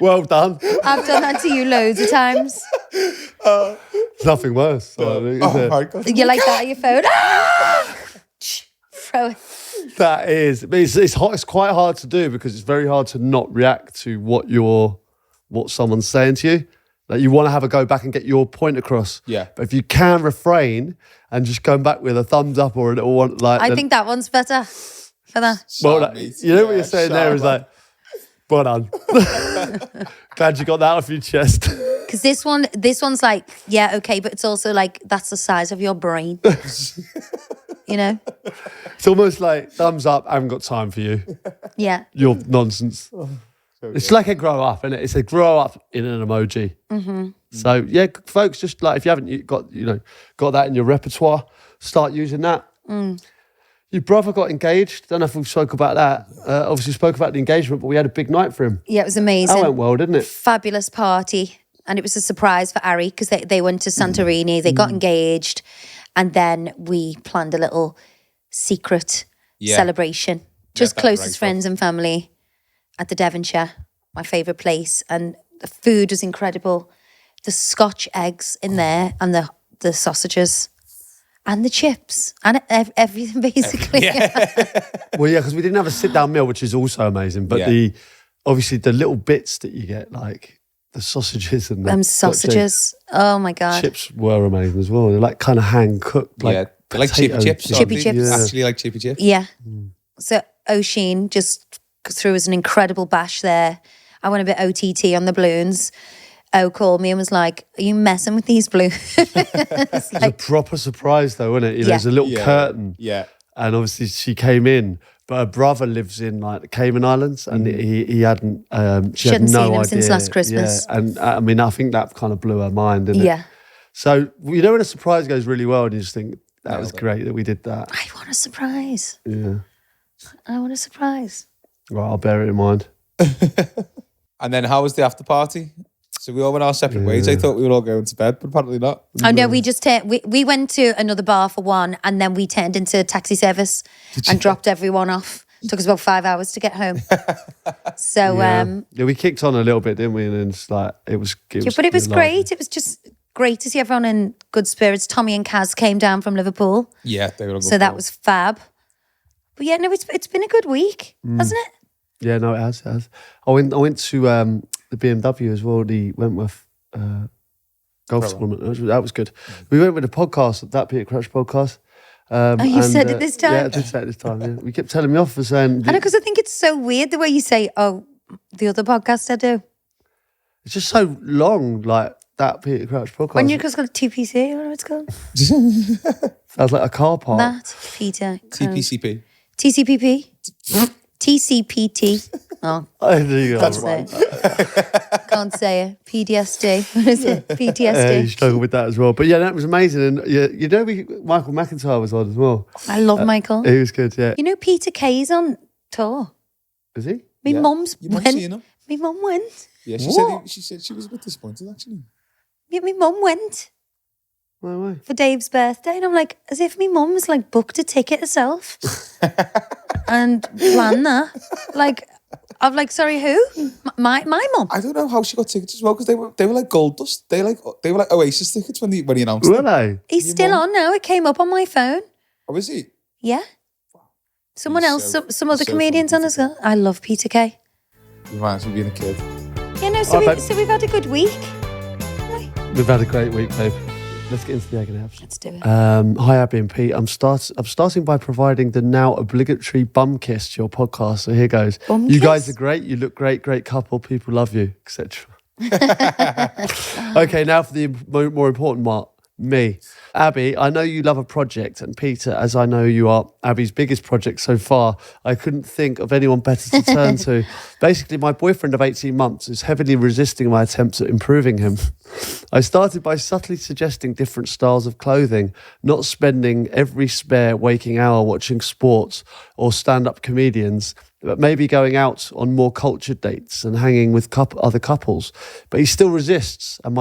Well done. I've done that to you loads of times. It's nothing worse. I think, is it? my God. You like that on your phone? Throw it. That is, it's hot. It's quite hard to do because it's very hard to not react to what someone's saying to you. Like you want to have a go back and get your point across. Yeah. But if you can refrain and just come back with a thumbs up or a little one, like I think that one's better for that. well, Sharp, like, mate. you know what Yeah, you're saying there is sharp. like, well done. Glad you got that off your chest. Because this one's like, yeah, okay, but it's also like that's the size of your brain. You know? It's almost like thumbs up. I haven't got time for you. Yeah. Your nonsense. It's like a grow up, isn't it? It's a grow up in an emoji. Mm-hmm. So yeah, folks, just like if you haven't got that in your repertoire, start using that. Your brother got engaged. Don't know if we spoke about that. Obviously, spoke about the engagement, but we had a big night for him. Yeah, it was amazing. That went well, didn't it? Fabulous party. And it was a surprise for Ari because they went to Santorini, they got engaged, and then we planned a little secret celebration. Just that closest right friends and family at the Devonshire, my favourite place. And the food was incredible. The Scotch eggs in there and the sausages and the chips and everything basically. Well, yeah, because we didn't have a sit-down meal, which is also amazing. But obviously the little bits that you get, like the sausages and the sausages. Oh my God. chips were amazing as well. They're like kind of hand-cooked. Like They're like chippy potato chips. Chippy aren't they? chips. Actually like chippy chips. Yeah. So Oisin just threw us an incredible bash there. I went a bit OTT on the balloons. O called me and was like, "Are you messing with these balloons?" It's a proper surprise though, isn't it? You know, there's a little curtain. Yeah. And obviously she came in, but her brother lives in like the Cayman Islands and he hadn't, she had hadn't no seen him idea. since last Christmas. Yeah. And I mean, I think that kind of blew her mind, didn't it? Yeah. So, you know when a surprise goes really well and you just think, that was great that we did that. I want a surprise. Yeah. I want a surprise. Right, I'll bear it in mind. And then how was the after party? So we all went our separate ways. I thought we were all going to bed, but apparently not. Oh no, we just we went to another bar for one, and then we turned into taxi service and dropped everyone off. Took us about 5 hours to get home. So Yeah, we kicked on a little bit, didn't we? And then it's like, it was but it was great. It was just great to see everyone in good spirits. Tommy and Kaz came down from Liverpool. Yeah, they were all So that was fab. But yeah, no, it's been a good week, hasn't it? Yeah, no, it has. It has. I went to the BMW as well, the Wentworth golf tournament. That was good. We went with the podcast, that Peter Crouch podcast. You said it this time? Yeah, I did say it this time. Yeah. We kept telling me off for saying. I know, because I think it's so weird the way you say, "Oh, the other podcast I do." It's just so long, like that Peter Crouch podcast. When you're just got a TPC, or whatever it's called. Sounds like a car park. That Peter TPCP. TCPP. TCPT. Oh, There you go. can't say it. Can't say it. PTSD. What is it? Yeah, PTSD. you struggled with that as well. But yeah, that was amazing. And you know, Michael McIntyre was on as well. I love Michael. He was good, yeah. You know, Peter Kay's on tour. Is he? My mum's You might went. see him. My mum went. Yeah, What? she said she was a bit disappointed actually. Yeah, my mum went No way. for Dave's birthday, and I'm like, as if my mum's like booked a ticket herself and planned that. Like, I'm like, sorry, who? My mum. I don't know how she got tickets as well because they were like gold dust. They were like Oasis tickets when he announced Were them. they? He's Your still mum? on now. It came up on my phone. Oh, is he? Yeah. Someone He's else, so- some other so comedians funny, on as well. I love Peter Kay. You reminds me of being a kid. Yeah, no, Oh, babe. so we've had a good week. Right. We've had a great week, babe. Let's get into the Agony Abs. Let's do it. Hi, Abbey and Pete. I'm starting by providing the now obligatory bum kiss to your podcast. So here goes. Bum You kiss? guys are great. You look great. Great couple. People love you, etc. Okay, now for the more important part. Me. Abby, I know you love a project, and Peter, as I know you are Abby's biggest project so far, I couldn't think of anyone better to turn to. Basically, my boyfriend of 18 months is heavily resisting my attempts at improving him. I started by subtly suggesting different styles of clothing, not spending every spare waking hour watching sports or stand-up comedians, but maybe going out on more cultured dates and hanging with other couples. But he still resists, and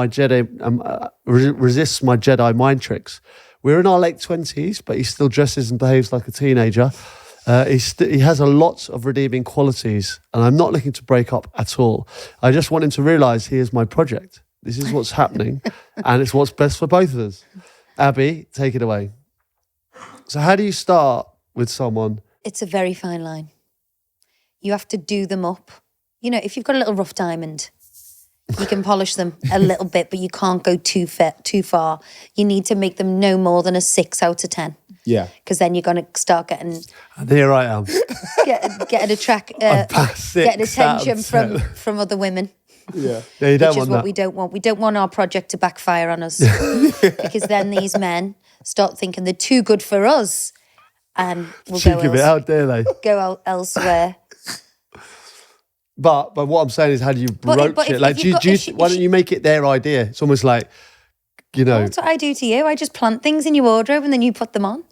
resists my Jedi mind tricks. We're in our late 20s, but he still dresses and behaves like a teenager. He has a lot of redeeming qualities, and I'm not looking to break up at all. I just want him to realise he is my project. This is what's happening, and it's what's best for both of us. Abby, take it away. So how do you start with someone? It's a very fine line. You have to do them up. You know, if you've got a little rough diamond, you can polish them a little bit, but you can't go too far. You need to make them no more than a 6 out of 10. Yeah. Because then you're going to start getting... And here I am. getting attention from other women. Yeah. Yeah, you don't Which is want what that. we don't want. We don't want our project to backfire on us. Because then these men start thinking they're too good for us and we'll Cheeky bit, how dare they? go out elsewhere. But what I'm saying is, how do you broach but it? if Like, you've why don't you make it their idea? It's almost like, you know. That's what I do to you. I just plant things in your wardrobe and then you put them on.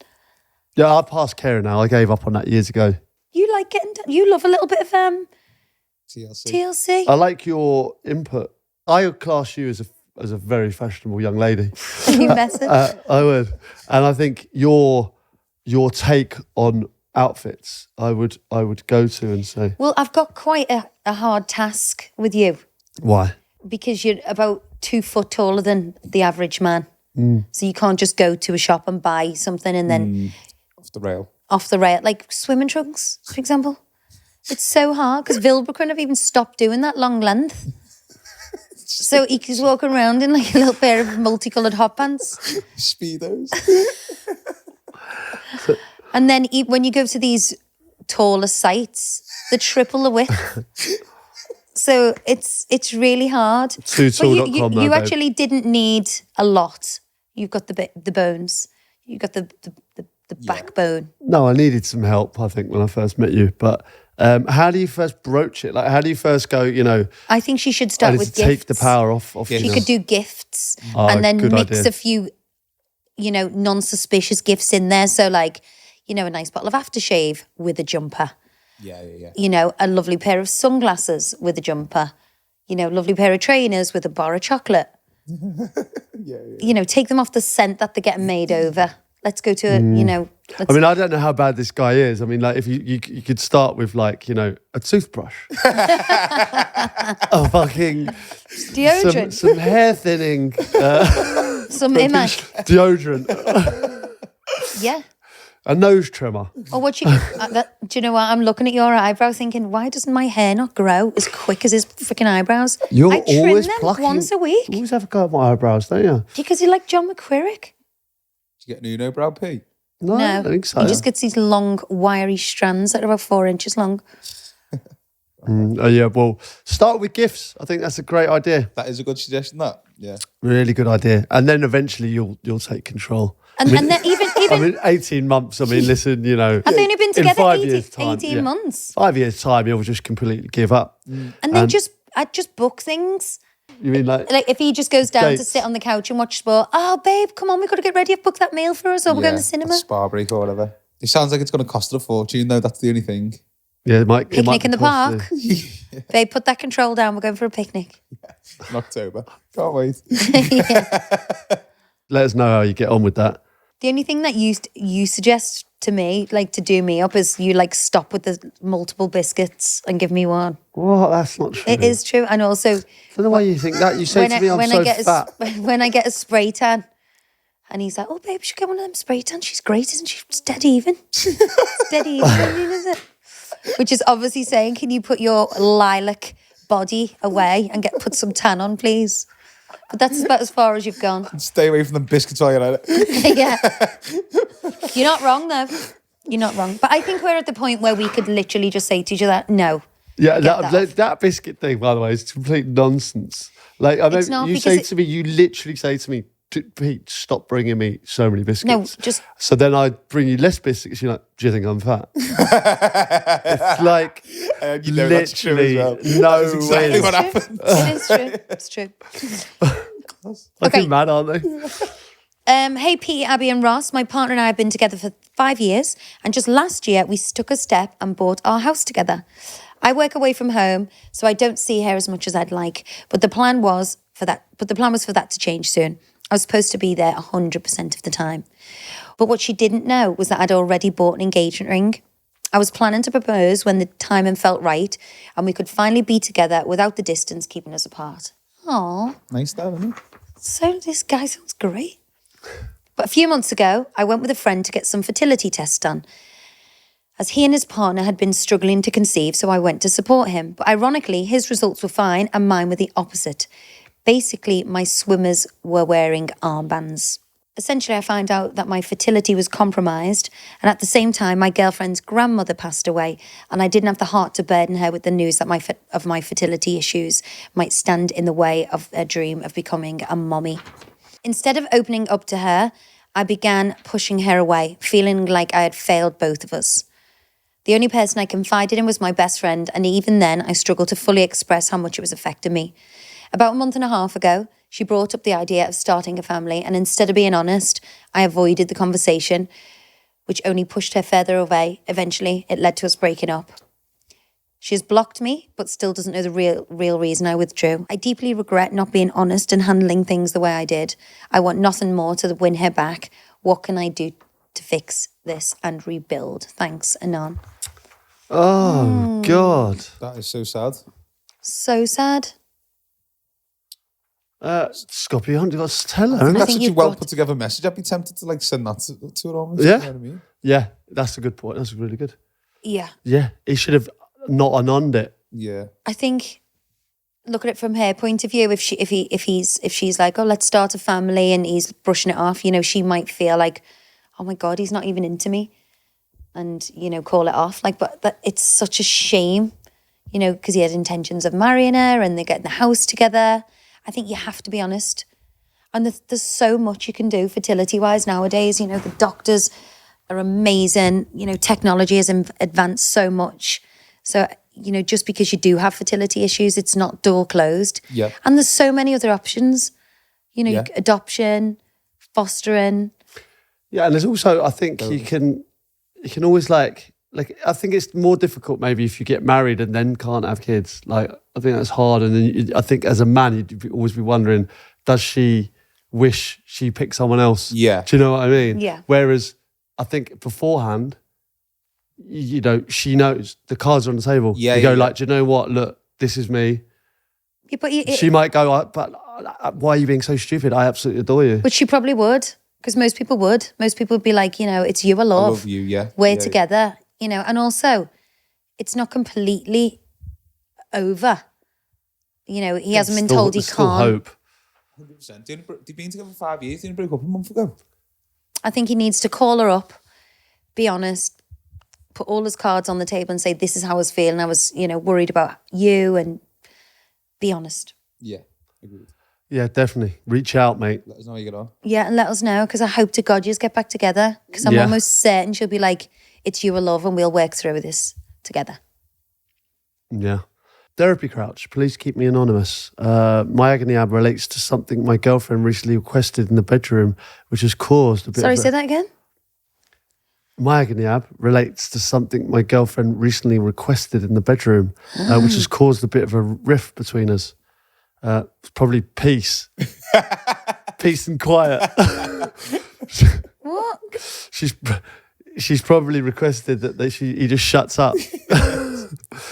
Yeah, I passed caring now. I gave up on that years ago. You like you love a little bit of TLC. TLC. I like your input. I would class you as a very fashionable young lady. You message. I would, and I think your take on outfits, I would go to and say, Well, I've got quite a hard task with you why? because you're about 2 foot taller than the average man. So you can't just go to a shop and buy something and then Off the rail. off the rail, like swimming trunks, for example. It's so hard because Vilbrequin have even stopped doing that long length. So he's walking around in like a little pair of multicoloured hot pants. Speedos. And then when you go to these taller sites, they triple the width. So it's really hard. Tootall.com you actually didn't need a lot. You've got the bones. You've got the backbone. No, I needed some help, I think, when I first met you. But how do you first broach it? Like, how do you first go, you know, I think she should I start need with to gifts. take the power off Yeah, you She know. could do gifts Oh, and then good mix idea. a few, you know, non-suspicious gifts in there. So like, you know, a nice bottle of aftershave with a jumper. Yeah. You know, a lovely pair of sunglasses with a jumper. You know, lovely pair of trainers with a bar of chocolate. You know, take them off the scent that they're getting made over. Let's go to, you know. I mean, I don't know how bad this guy is. I mean, like, if you could start with, like, you know, a toothbrush, a fucking deodorant, some hair thinning, some image. deodorant, Yeah. a nose trimmer. Or what you do you know what? I'm looking at your eyebrow thinking, why doesn't my hair not grow as quick as his freaking eyebrows? You're I trim always them plucking. once a week. You always have a go at my eyebrows, don't you? Because you're like John McQuirrick. Did you get an Uno brow P? No, I don't think so. He just gets these long, wiry strands that are about 4 inches long. Oh yeah, well, start with gifts. I think that's a great idea. That is a good suggestion, that. Yeah. Really good idea. And then eventually you'll take control. And then even I mean, 18 months. I mean, listen, you know. I've only been in together 5 18, years' time, 18 yeah. months. 5 years' time, you'll just completely give up. And then I'd just book things. You mean like Like if he just goes down to Dates. sit on the couch and watch sport, oh babe, come on, we've got to get ready. I've booked that meal for us, or we're going to the cinema. A spa break or whatever. It sounds like it's going to cost a fortune, though. That's the only thing. yeah, it might Picnic be in the costly. park. Babe, put that control down. We're going for a picnic. In October. Can't wait. Let us know how you get on with that. The only thing that you suggest to me, like to do me up, is you like stop with the multiple biscuits and give me one. Well, that's not true. It is true, and also I don't know why you think that. You say to me, I'm so fat. when I get a spray tan, and he's like, "Oh, babe, you should get one of them spray tans. She's great, isn't she? It's dead even. It's dead even, is it?" Which is obviously saying, "Can you put your lilac body away and put some tan on, please?" But that's about as far as you've gone. Stay away from the biscuits while you're at it. Yeah, you're not wrong though. You're not wrong. But I think we're at the point where we could literally just say to each other, "No." Yeah, Get that biscuit thing, by the way, is complete nonsense. Like, I It's know not you because say to me, you literally say to me, Pete, stop bringing me so many biscuits. No, just So then I bring you less biscuits. You're like, do you think I'm fat? It's like You know that's true as literally well. no That's exactly way. what happened. it is true. It's true. Fucking Okay. mad, aren't they? Hey, Pete, Abbey and Ross. My partner and I have been together for 5 years. And just last year, we took a step and bought our house together. I work away from home, so I don't see her as much as I'd like. But the plan was for that to change soon. I was supposed to be there 100% of the time. But what she didn't know was that I'd already bought an engagement ring. I was planning to propose when the timing felt right and we could finally be together without the distance keeping us apart. Oh, Nice that, isn't it? so this guy sounds great. But a few months ago, I went with a friend to get some fertility tests done, as he and his partner had been struggling to conceive, so I went to support him. But ironically, his results were fine and mine were the opposite. Basically, my swimmers were wearing armbands. Essentially, I found out that my fertility was compromised, and at the same time, my girlfriend's grandmother passed away, and I didn't have the heart to burden her with the news that my fertility issues might stand in the way of her dream of becoming a mommy. Instead of opening up to her, I began pushing her away, feeling like I had failed both of us. The only person I confided in was my best friend, and even then, I struggled to fully express how much it was affecting me. About a month and a half ago, she brought up the idea of starting a family, and instead of being honest, I avoided the conversation, which only pushed her further away. Eventually, it led to us breaking up. She has blocked me, but still doesn't know the real reason I withdrew. I deeply regret not being honest and handling things the way I did. I want nothing more to win her back. What can I do to fix this and rebuild? Thanks, Anon. Oh, God. That is so sad. So sad. Scott, you haven't got to tell her. I think innit? that's think such a you've well got- put together message. I'd be tempted to send that to her almost. Yeah. You know what I mean? Yeah, that's a good point. That's really good. Yeah. Yeah, he should have not anoned it. Yeah. I think, look at it from her point of view. If she's like, oh, let's start a family, and he's brushing it off, she might feel like, oh my God, he's not even into me, and call it off. But it's such a shame, because he had intentions of marrying her, and they're getting the house together. I think you have to be honest, and there's so much you can do fertility wise nowadays. The doctors are amazing. Technology has advanced so much. So, just because you do have fertility issues, it's not door closed. Yeah. And there's so many other options, Yeah. adoption, fostering. Yeah, and there's also, I think you can always I think it's more difficult maybe if you get married and then can't have kids. I think that's hard. And then I think as a man, you'd always be wondering, does she wish she picked someone else? Yeah. Do you know what I mean? Yeah. Whereas I think beforehand, she knows the cards are on the table. Yeah, You go yeah. do you know what? Look, this is me. Yeah, but She might go, but why are you being so stupid? I absolutely adore you. But she probably would, because most people would. Most people would be like, it's you I I love. love you, yeah. We're Yeah, together, and also it's not completely over. He hasn't been told he There's still can't. hope. 100%. They've been together for 5 years. They broke up a month ago. I think he needs to call her up, be honest, put all his cards on the table and say, this is how I was feeling. I was, worried about you, and be honest. Yeah, agreed. Yeah, definitely. Reach out, mate. Let us know how you get on. Yeah, and let us know, because I hope to God you get back together, because I'm Yeah. almost certain she'll be like, it's you I love, and we'll work through this together. Yeah. Therapy Crouch, please keep me anonymous. My agony ab relates to something my girlfriend recently requested in the bedroom, which has caused a bit Sorry, of say that again? My agony ab relates to something my girlfriend recently requested in the bedroom, which has caused a bit of a rift between us. It's probably peace. Peace and quiet. What? She's probably requested that he just shuts up.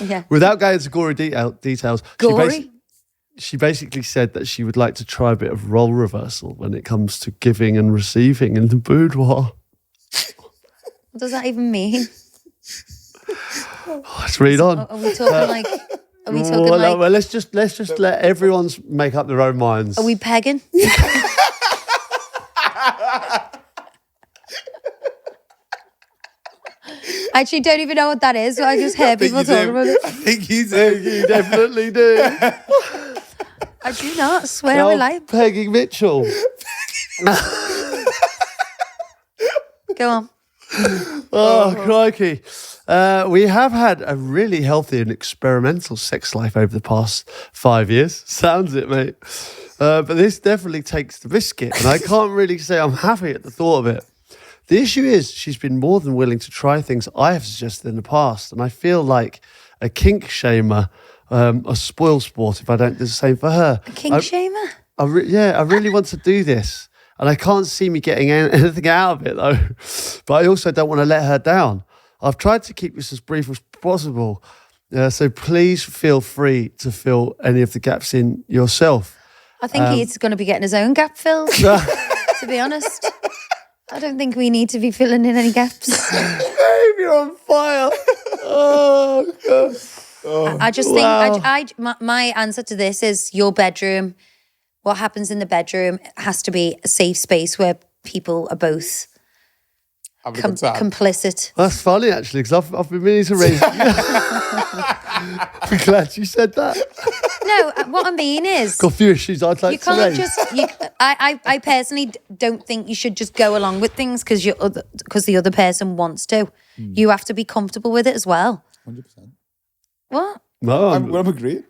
Yeah. Without going into gory details, Gory? she basically said that she would like to try a bit of role reversal when it comes to giving and receiving in the boudoir. What does that even mean? Let's read on. Are we talking like... Are we talking well, like... let's just let everyone make up their own minds. Are we pegging? I actually don't even know what that is. So I just hear people talking about it. I think you do. You definitely do. I do not. Swear on my life. Pegging Mitchell. Go on. Oh, crikey. We have had a really healthy and experimental sex life over the past 5 years. Sounds it, mate. But this definitely takes the biscuit, and I can't really say I'm happy at the thought of it. The issue is she's been more than willing to try things I have suggested in the past, and I feel like a kink shamer, a spoil sport if I don't do the same for her. King shamer? I really want to do this, and I can't see me getting anything out of it though. But I also don't want to let her down. I've tried to keep this as brief as possible, so please feel free to fill any of the gaps in yourself. I think he's going to be getting his own gap filled, to be honest. I don't think we need to be filling in any gaps. Babe, you're on fire. Oh, God. I just think my answer to this is your bedroom. What happens in the bedroom has to be a safe space where people are both complicit. That's funny, actually, because I've been meaning to raise. I'm glad you said that. No, what I mean is, Got a few issues I'd like to raise. I personally don't think you should just go along with things because the other person wants to. You have to be comfortable with it as well. 100%. What? No, I'm agreeing.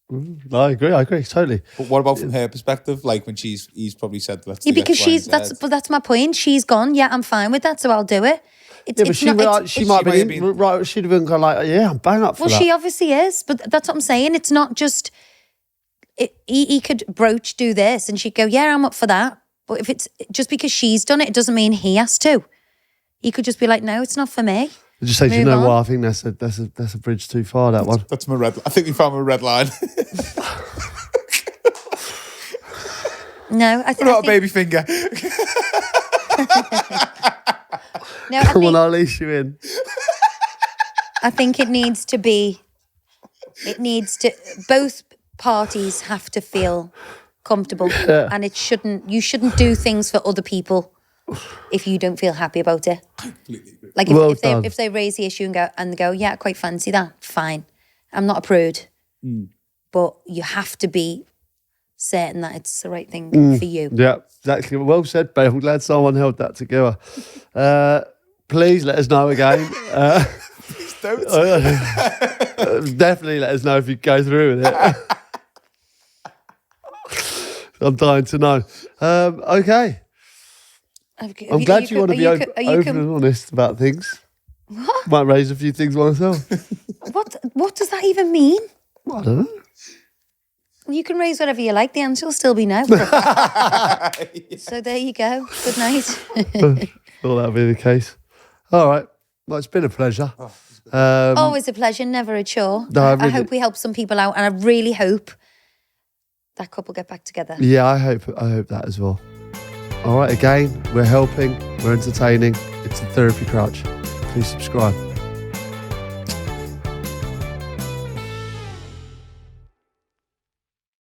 No, I agree, totally. But what about from her perspective? Like when he's probably said, let's do because X, Y, and Z. that's my point. She's gone, yeah, I'm fine with that, so I'll do it. But she might have been right. She'd have been kind of like, yeah, I'm bang up for that. Well, she obviously is, but that's what I'm saying. It's not just he could do this, and she'd go, yeah, I'm up for that. But if it's just because she's done it, it doesn't mean he has to. He could just be like, no, it's not for me. I just say, do you know what? I think that's a bridge too far. That one. That's my red. I think we found a red line. No, I think not a baby finger. No, Come on, I'll leash you in. I think it needs to be. It needs to. Both parties have to feel comfortable, and it shouldn't. You shouldn't do things for other people if you don't feel happy about it. Like if they raise the issue and go, yeah, I quite fancy that. Fine, I'm not a prude, but you have to be certain that it's the right thing for you. Yeah, exactly. Well said, babe. I'm glad someone held that together. Please let us know again. Please don't. Definitely let us know if you go through with it. I'm dying to know. Okay. I'm glad you want to be open and honest about things. What? Might raise a few things myself. What does that even mean? I don't know. You can raise whatever you like. The answer will still be no. So there you go. Good night. Thought that would be the case. All right. Well, it's been a pleasure. Always a pleasure, never a chore. No, I hope we help some people out, and I really hope that couple get back together. Yeah, I hope that as well. All right, again, we're helping, we're entertaining. It's a therapy crutch. Please subscribe.